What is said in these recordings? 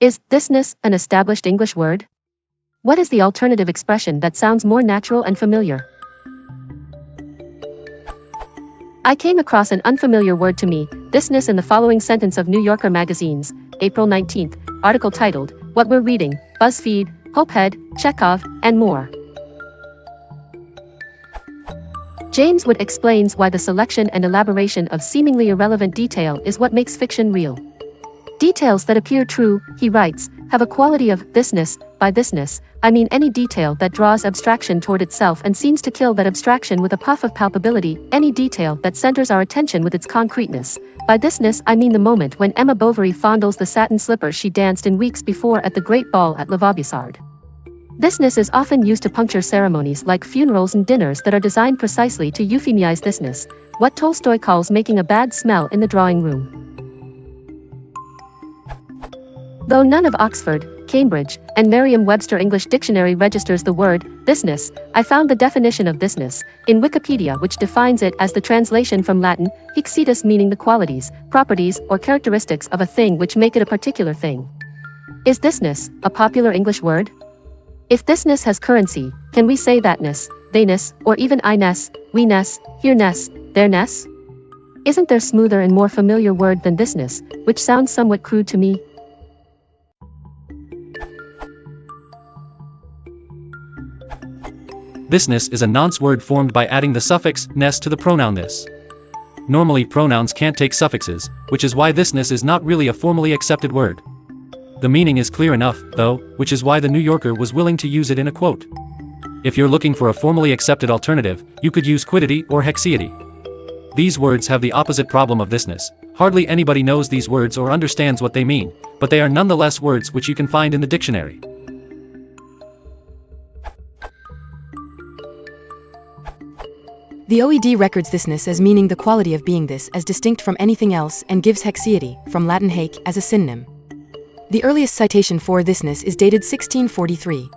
Is thisness an established English word? What is the alternative expression that sounds more natural and familiar? I came across an unfamiliar word to me, thisness, in the following sentence of New Yorker magazine's April 19th article titled, "What We're Reading," BuzzFeed, Hopehead, Chekhov, and more. James Wood explains why the selection and elaboration of seemingly irrelevant detail is what makes fiction real. Details that appear true, he writes, have a quality of thisness. By thisness, I mean any detail that draws abstraction toward itself and seems to kill that abstraction with a puff of palpability, any detail that centers our attention with its concreteness. By thisness I mean the moment when Emma Bovary fondles the satin slippers she danced in weeks before at the great ball at La Vaubyessard. Thisness is often used to puncture ceremonies like funerals and dinners that are designed precisely to euphemize thisness, what Tolstoy calls making a bad smell in the drawing room. Though none of Oxford, Cambridge, and Merriam-Webster English Dictionary registers the word thisness, I found the definition of thisness in Wikipedia, which defines it as the translation from Latin, hic meaning the qualities, properties, or characteristics of a thing which make it a particular thing. Is thisness a popular English word? If thisness has currency, can we say thatness, theyness, or even I-ness, we-ness, here-ness, there-ness? Isn't there smoother and more familiar word than thisness, which sounds somewhat crude to me? Thisness is a nonce word formed by adding the suffix ness to the pronoun this. Normally pronouns can't take suffixes, which is why thisness is not really a formally accepted word. The meaning is clear enough, though, which is why the New Yorker was willing to use it in a quote. If you're looking for a formally accepted alternative, you could use quiddity or hexiety. These words have the opposite problem of thisness. Hardly anybody knows these words or understands what they mean, but they are nonetheless words which you can find in the dictionary. The OED records thisness as meaning the quality of being this as distinct from anything else and gives hexiety, from Latin haec, as a synonym. The earliest citation for thisness is dated 1643.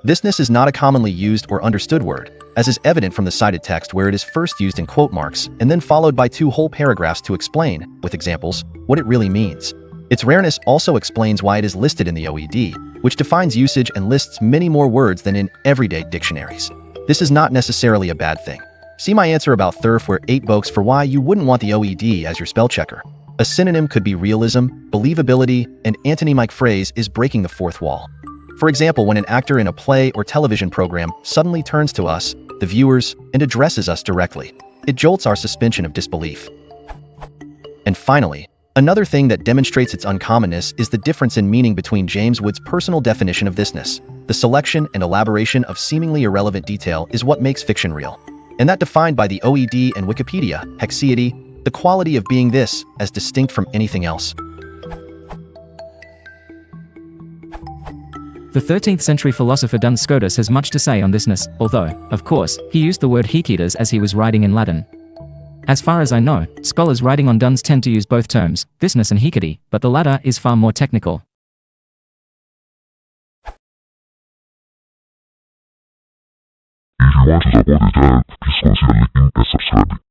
Thisness is not a commonly used or understood word, as is evident from the cited text where it is first used in quote marks and then followed by 2 whole paragraphs to explain, with examples, what it really means. Its rareness also explains why it is listed in the OED, which defines usage and lists many more words than in everyday dictionaries. This is not necessarily a bad thing. See my answer about thurf where 8 books for why you wouldn't want the OED as your spell checker. A synonym could be realism, believability, and antonymic phrase is breaking the fourth wall. For example, when an actor in a play or television program suddenly turns to us, the viewers, and addresses us directly, it jolts our suspension of disbelief. And finally, another thing that demonstrates its uncommonness is the difference in meaning between James Wood's personal definition of thisness. The selection and elaboration of seemingly irrelevant detail is what makes fiction real. And that defined by the OED and Wikipedia, hexiety, the quality of being this, as distinct from anything else. The 13th century philosopher Duns Scotus has much to say on thisness, although, of course, he used the word hicetas as he was writing in Latin. As far as I know, scholars writing on Duns tend to use both terms, thisness and hecety, but the latter is far more technical. If you want to support the channel, please consider clicking the subscribe.